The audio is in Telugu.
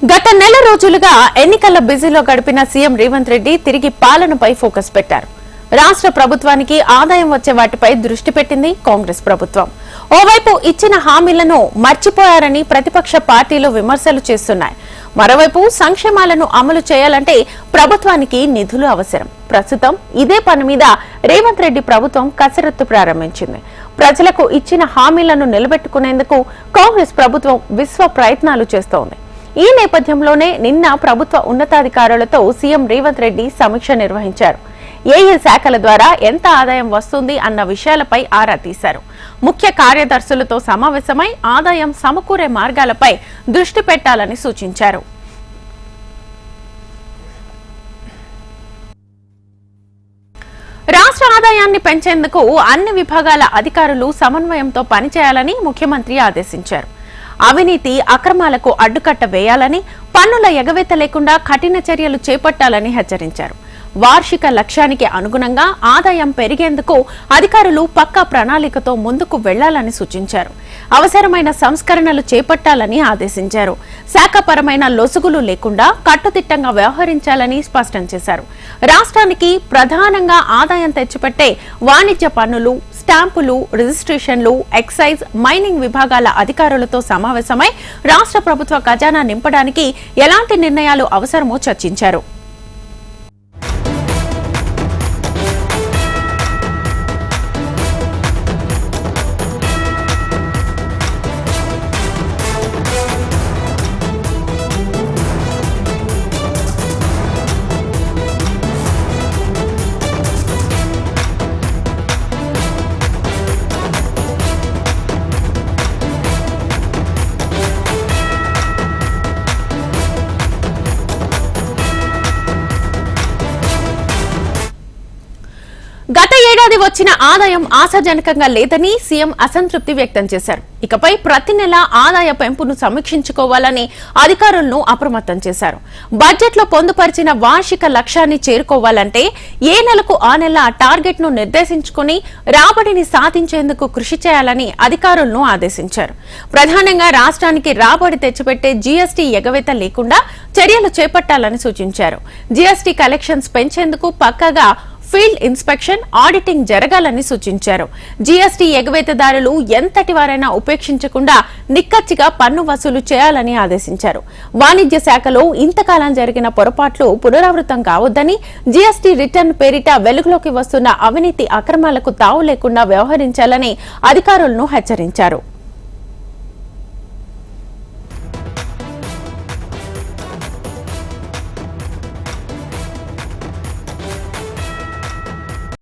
గత నెల రోజులుగా ఎన్నికల బిజీలో గడిపిన సీఎం రేవంత్ రెడ్డి తిరిగి పాలనపై ఫోకస్ పెట్టారు. రాష్ట్ర ప్రభుత్వానికి ఆదాయం వచ్చే వాటిపై దృష్టి పెట్టింది కాంగ్రెస్ ప్రభుత్వం. ఓవైపు ఇచ్చిన హామీలను మర్చిపోయారని ప్రతిపక్ష పార్టీలు విమర్శలు చేస్తున్నాయి. మరోవైపు సంక్షేమాలను అమలు చేయాలంటే ప్రభుత్వానికి నిధులు అవసరం. ప్రస్తుతం ఇదే పని మీద రేవంత్ రెడ్డి ప్రభుత్వం కసరత్తు ప్రారంభించింది. ప్రజలకు ఇచ్చిన హామీలను నిలబెట్టుకునేందుకు కాంగ్రెస్ ప్రభుత్వం విశ్వ ప్రయత్నాలు చేస్తోంది. ఈ నేపథ్యంలోనే నిన్న ప్రభుత్వ ఉన్నతాధికారులతో సీఎం రేవంత్ రెడ్డి సమీక్ష నిర్వహించారు. ఏ శాఖల ద్వారా ఎంత ఆదాయం వస్తుంది అన్న విషయాలపై ఆరా తీశారు. ముఖ్య కార్యదర్శులతో సమావేశమై ఆదాయం సమకూరే మార్గాలపై దృష్టి పెట్టాలని సూచించారు. రాష్ట్ర ఆదాయాన్ని పెంచేందుకు అన్ని విభాగాల అధికారులు సమన్వయంతో పనిచేయాలని ముఖ్యమంత్రి ఆదేశించారు. అవినీతి అక్రమాలకు అడ్డుకట్ట వేయాలని, పన్నుల ఎగవేత లేకుండా కఠిన చర్యలు చేపట్టాలని హెచ్చరించారు. వార్షిక లక్ష్యానికి అనుగుణంగా ఆదాయం పెరిగేందుకు అధికారులు పక్కా ప్రణాళికతో ముందుకు వెళ్లాలని సూచించారు. అవసరమైన సంస్కరణలు చేపట్టాలని ఆదేశించారు. శాఖపరమైన లొసుగులు లేకుండా కట్టుదిట్టంగా వ్యవహరించాలని స్పష్టం చేశారు. రాష్ట్రానికి ప్రధానంగా ఆదాయం తెచ్చిపెట్టే వాణిజ్య పన్నులు, స్టాంపులు, రిజిస్ట్రేషన్లు, ఎక్సైజ్, మైనింగ్ విభాగాల అధికారులతో సమావేశమై రాష్ట్ర ప్రభుత్వ ఖజానా నింపడానికి ఎలాంటి నిర్ణయాలు అవసరమో చర్చించారు. గత ఏడాది వచ్చిన ఆదాయం ఆశాజనకంగా లేదని సీఎం అసంతృప్తి వ్యక్తం చేశారు. ఇకపై ప్రతి నెల ఆదాయ పెంపును సమీక్షించుకోవాలని అధికారులను అప్రమత్తం చేశారు. బడ్జెట్లో పొందుపరిచిన వార్షిక లక్ష్యాన్ని చేరుకోవాలంటే ఏ నెలకు ఆ నెల టార్గెట్ ను నిర్దేశించుకుని రాబడిని సాధించేందుకు కృషి చేయాలని అధికారులను ఆదేశించారు. ప్రధానంగా రాష్ట్రానికి రాబడి తెచ్చిపెట్టే జీఎస్టీ ఎగవేత లేకుండా చర్యలు చేపట్టాలని సూచించారు. జీఎస్టీ కలెక్షన్స్ పెంచేందుకు పక్కాగా ఫీల్డ్ ఇన్స్పెక్షన్, ఆడిటింగ్ జరగాలని సూచించారు. జీఎస్టీ ఎగవేతదారులు ఎంతటి వారైనా ఉపేక్షించకుండా నిక్కచ్చిగా పన్ను వసూలు చేయాలని ఆదేశించారు. వాణిజ్య శాఖలో ఇంతకాలం జరిగిన పొరపాట్లు పునరావృతం కావద్దని, జీఎస్టీ రిటర్న్ పేరిట వెలుగులోకి వస్తున్న అవినీతి అక్రమాలకు తావు లేకుండా వ్యవహరించాలని అధికారులను హెచ్చరించారు.